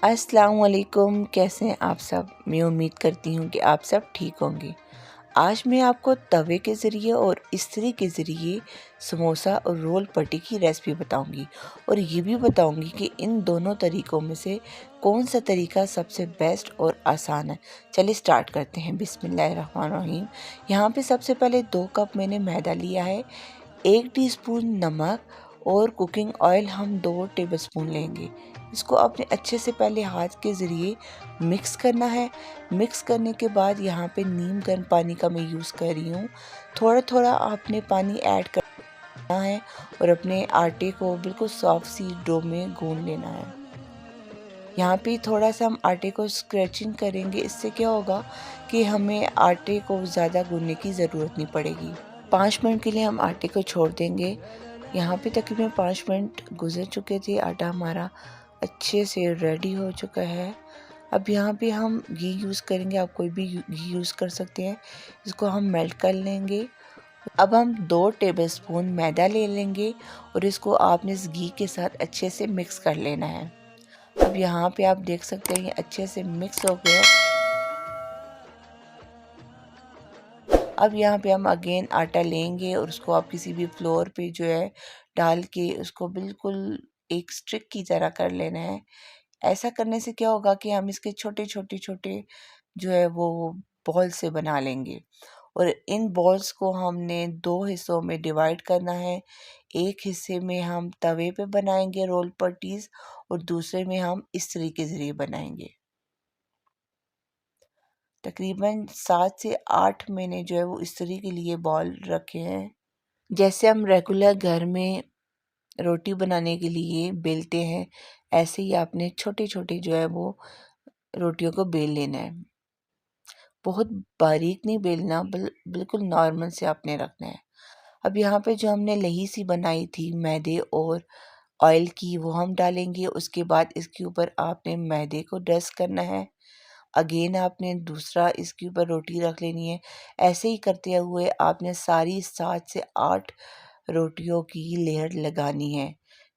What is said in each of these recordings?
अस्सलाम वालेकुम। कैसे हैं आप सब? मैं उम्मीद करती हूँ कि आप सब ठीक होंगे। आज मैं आपको तवे के ज़रिए और इस्त्री के ज़रिए समोसा और रोल पट्टी की रेसिपी बताऊंगी और ये भी बताऊंगी कि इन दोनों तरीक़ों में से कौन सा तरीका सबसे बेस्ट और आसान है। चलिए स्टार्ट करते हैं। बिस्मिल्लाहिर्रहमानिर्रहीम। यहाँ पे सबसे पहले 2 कप मैंने मैदा लिया है, 1 टीस्पून नमक और कुकिंग ऑयल हम 2 टेबलस्पून लेंगे। इसको आपने अच्छे से पहले हाथ के ज़रिए मिक्स करना है। मिक्स करने के बाद यहाँ पे नीम गर्म पानी का मैं यूज़ कर रही हूँ। थोड़ा थोड़ा आपने पानी ऐड करना है और अपने आटे को बिल्कुल सॉफ्ट सी डो में गूंद लेना है। यहाँ पे थोड़ा सा हम आटे को स्क्रैचिंग करेंगे। इससे क्या होगा कि हमें आटे को ज़्यादा गूंदने की ज़रूरत नहीं पड़ेगी। 5 मिनट के लिए हम आटे को छोड़ देंगे। यहाँ पे तकरीबन 5 मिनट गुजर चुके थे। आटा हमारा अच्छे से रेडी हो चुका है। अब यहाँ पे हम घी यूज़ करेंगे। आप कोई भी घी यूज़ कर सकते हैं। इसको हम मेल्ट कर लेंगे। अब हम 2 टेबलस्पून मैदा ले लेंगे और इसको आपने इस घी के साथ अच्छे से मिक्स कर लेना है। अब यहाँ पे आप देख सकते हैं ये अच्छे से मिक्स हो गया। अब यहाँ पे हम अगेन आटा लेंगे और उसको आप किसी भी फ्लोर पे जो है डाल के उसको बिल्कुल एक स्टिक की तरह कर लेना है। ऐसा करने से क्या होगा कि हम इसके छोटे छोटे छोटे जो है वो बॉल से बना लेंगे और इन बॉल्स को हमने 2 हिस्सों में डिवाइड करना है। एक हिस्से में हम तवे पे बनाएंगे रोल पट्टीज और दूसरे में हम इस्त्री के ज़रिए बनाएंगे। तकरीबन 7 से 8 मैंने जो है वो इस्त्री के लिए बॉल रखे हैं। जैसे हम रेगुलर घर में रोटी बनाने के लिए बेलते हैं, ऐसे ही आपने छोटे छोटे जो है वो रोटियों को बेल लेना है। बहुत बारीक नहीं बेलना, बिल्कुल नॉर्मल से आपने रखना है। अब यहाँ पे जो हमने लही सी बनाई थी मैदे और ऑयल की वो हम डालेंगे। उसके बाद इसके ऊपर आपने मैदे को डस्ट करना है। अगेन आपने दूसरा इसके ऊपर रोटी रख लेनी है। ऐसे ही करते हुए आपने सारी 7 से 8 रोटियों की लेयर लगानी है।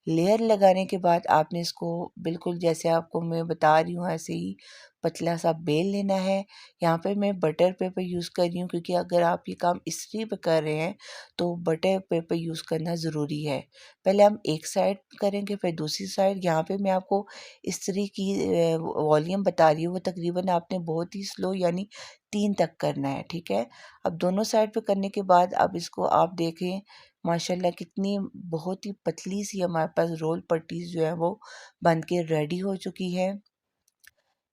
लेयर लगाने के बाद आपने इसको बिल्कुल जैसे आपको मैं बता रही हूँ ऐसे ही पतला सा बेल लेना है। यहाँ पे मैं बटर पेपर यूज़ कर रही हूँ क्योंकि अगर आप ये काम इस्त्री पे कर रहे हैं तो बटर पेपर यूज़ करना ज़रूरी है। पहले हम एक साइड करेंगे फिर दूसरी साइड। यहाँ पे मैं आपको इस्त्री की वॉल्यूम बता रही हूँ, वो तकरीबन आपने बहुत ही स्लो यानी 3 तक करना है, ठीक है। अब दोनों साइड पे करने के बाद अब इसको आप देखें माशाल्लाह कितनी बहुत ही पतली सी हमारे पास रोल पट्टीज जो है वो बन के रेडी हो चुकी है।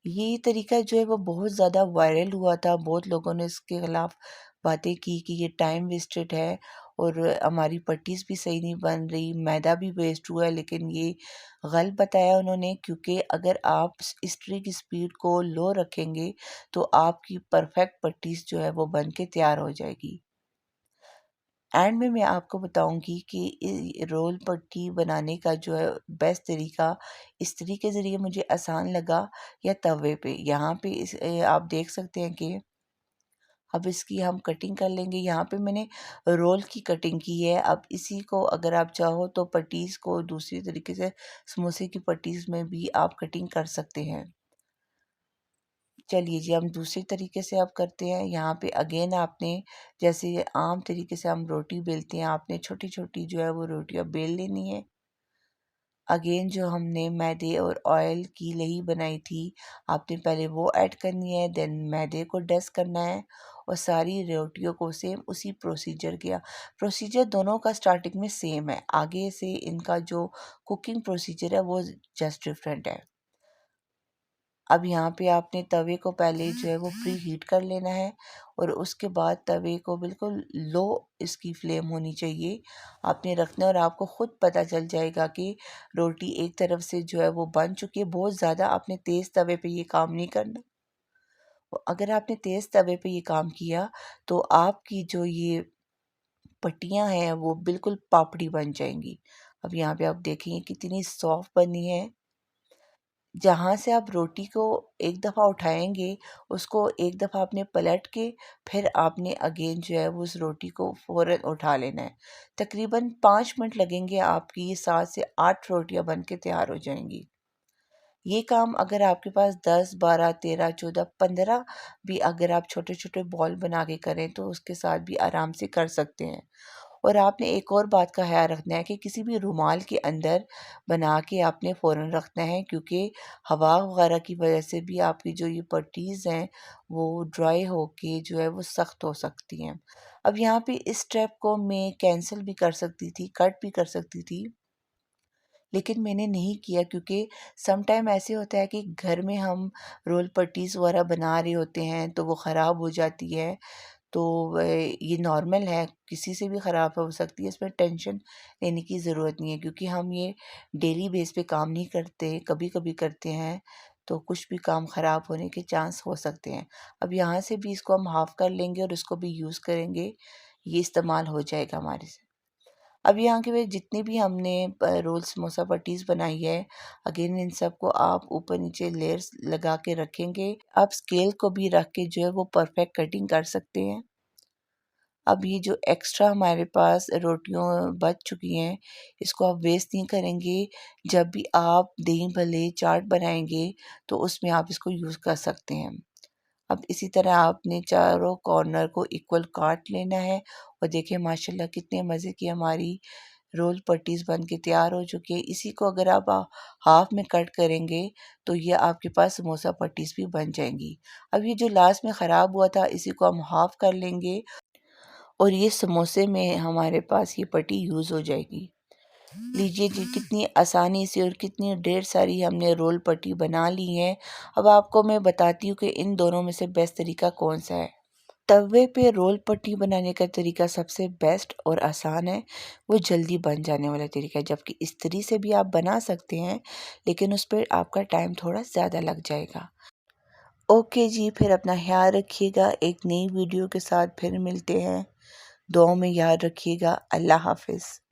ये तरीका जो है वो बहुत ज़्यादा वायरल हुआ था। बहुत लोगों ने इसके खिलाफ बातें की कि ये टाइम वेस्टेड है और हमारी पट्टीज भी सही नहीं बन रही, मैदा भी वेस्ट हुआ है। लेकिन ये गलत बताया उन्होंने, क्योंकि अगर आप इस्त्री की स्पीड को लो रखेंगे तो आपकी परफेक्ट पट्टीज जो है वो बन के तैयार हो जाएगी। एंड में मैं आपको बताऊंगी कि रोल पट्टी बनाने का जो है बेस्ट तरीका इस्त्री के ज़रिए मुझे आसान लगा या तवे पे। यहाँ पे आप देख सकते हैं कि अब इसकी हम कटिंग कर लेंगे। यहाँ पे मैंने रोल की कटिंग की है। अब इसी को अगर आप चाहो तो पट्टीज़ को दूसरी तरीके से समोसे की पट्टीज़ में भी आप कटिंग कर सकते हैं। चलिए जी हम दूसरे तरीके से अब करते हैं। यहाँ पे अगेन आपने जैसे आम तरीके से हम रोटी बेलते हैं, आपने छोटी छोटी जो है वो रोटियां बेल लेनी है। अगेन जो हमने मैदे और ऑयल की लही बनाई थी, आपने पहले वो ऐड करनी है, देन मैदे को डस्ट करना है और सारी रोटियों को सेम उसी प्रोसीजर किया। प्रोसीजर दोनों का स्टार्टिंग में सेम है, आगे से इनका जो कुकिंग प्रोसीजर है वो जस्ट डिफरेंट है। अब यहाँ पे आपने तवे को पहले जो है वो प्री हीट कर लेना है और उसके बाद तवे को बिल्कुल लो इसकी फ्लेम होनी चाहिए आपने रखना है और आपको ख़ुद पता चल जाएगा कि रोटी एक तरफ से जो है वो बन चुकी है। बहुत ज़्यादा आपने तेज़ तवे पे ये काम नहीं करना। अगर आपने तेज़ तवे पे ये काम किया तो आपकी जो ये पट्टियाँ हैं वो बिल्कुल पापड़ी बन जाएंगी। अब यहाँ पे आप देखेंगे कितनी सॉफ्ट बनी है। जहाँ से आप रोटी को एक दफ़ा उठाएँगे, उसको एक दफ़ा आपने पलट के फिर आपने अगेन जो है वो उस रोटी को फ़ौरन उठा लेना है। तकरीबन 5 मिनट लगेंगे, आपकी ये 7 से 8 रोटियाँ बन के तैयार हो जाएँगी। ये काम अगर आपके पास 10, 12, 13, 14, 15 भी अगर आप छोटे-छोटे बॉल बना के करें तो उसके साथ भी आराम से कर सकते हैं। और आपने एक और बात का ख़्याल रखना है कि किसी भी रुमाल के अंदर बना के आपने फ़ौरन रखना है, क्योंकि हवा वगैरह की वजह से भी आपकी जो ये पट्टीज़ हैं वो ड्राई होके जो है वो सख्त हो सकती हैं। अब यहाँ पे इस स्टेप को मैं कैंसल भी कर सकती थी, कट भी कर सकती थी, लेकिन मैंने नहीं किया, क्योंकि सम टाइम ऐसे होता है कि घर में हम रोल पट्टीज़ वगैरह बना रहे होते हैं तो वो ख़राब हो जाती है। तो ये नॉर्मल है, किसी से भी ख़राब हो सकती है, इसमें टेंशन लेने की ज़रूरत नहीं है, क्योंकि हम ये डेली बेस पे काम नहीं करते, कभी-कभी करते हैं, तो कुछ भी काम ख़राब होने के चांस हो सकते हैं। अब यहाँ से भी इसको हम हाफ़ कर लेंगे और इसको भी यूज़ करेंगे, ये इस्तेमाल हो जाएगा हमारे से। अब यहाँ के वे जितनी भी हमने रोल समोसा पट्टीज़ बनाई है, अगेन इन सबको आप ऊपर-नीचे लेयर्स लगा के रखेंगे। आप स्केल को भी रख के जो है वो परफ़ेक्ट कटिंग कर सकते हैं। अब ये जो एक्स्ट्रा हमारे पास रोटियाँ बच चुकी हैं, इसको आप वेस्ट नहीं करेंगे। जब भी आप दही भल्ले, चाट बनाएँगे, तो उसमें आप इसको यूज़ कर सकते हैं। अब इसी तरह आपने चारों कॉर्नर को इक्वल काट लेना है और देखिए माशाल्लाह कितने मज़े की हमारी रोल पट्टीज़ बन के तैयार हो चुकी है। इसी को अगर आप हाफ़ में कट करेंगे, तो ये आपके पास समोसा पट्टीज़ भी बन जाएँगी। अब ये जो लास्ट में ख़राब हुआ था, इसी को हम हाफ़ कर लेंगे और ये समोसे में हमारे पास ये पट्टी यूज़ हो जाएगी। लीजिए जी, कितनी आसानी से और कितनी ढेर सारी हमने रोल पट्टी बना ली है। अब आपको मैं बताती हूँ कि इन दोनों में से बेस्ट तरीका कौन-सा है। तवे पे रोल पट्टी बनाने का तरीका सबसे बेस्ट और आसान है, वो जल्दी बन जाने वाला तरीका है, जबकि इस्त्री से भी आप बना सकते हैं, लेकिन उस पे आपका टाइम थोड़ा ज़्यादा लग जाएगा। ओके जी, फिर अपना ख़्याल रखिएगा, एक नई वीडियो के साथ फिर मिलते हैं। दुआओं में याद रखिएगा। अल्लाह हाफ़िज़।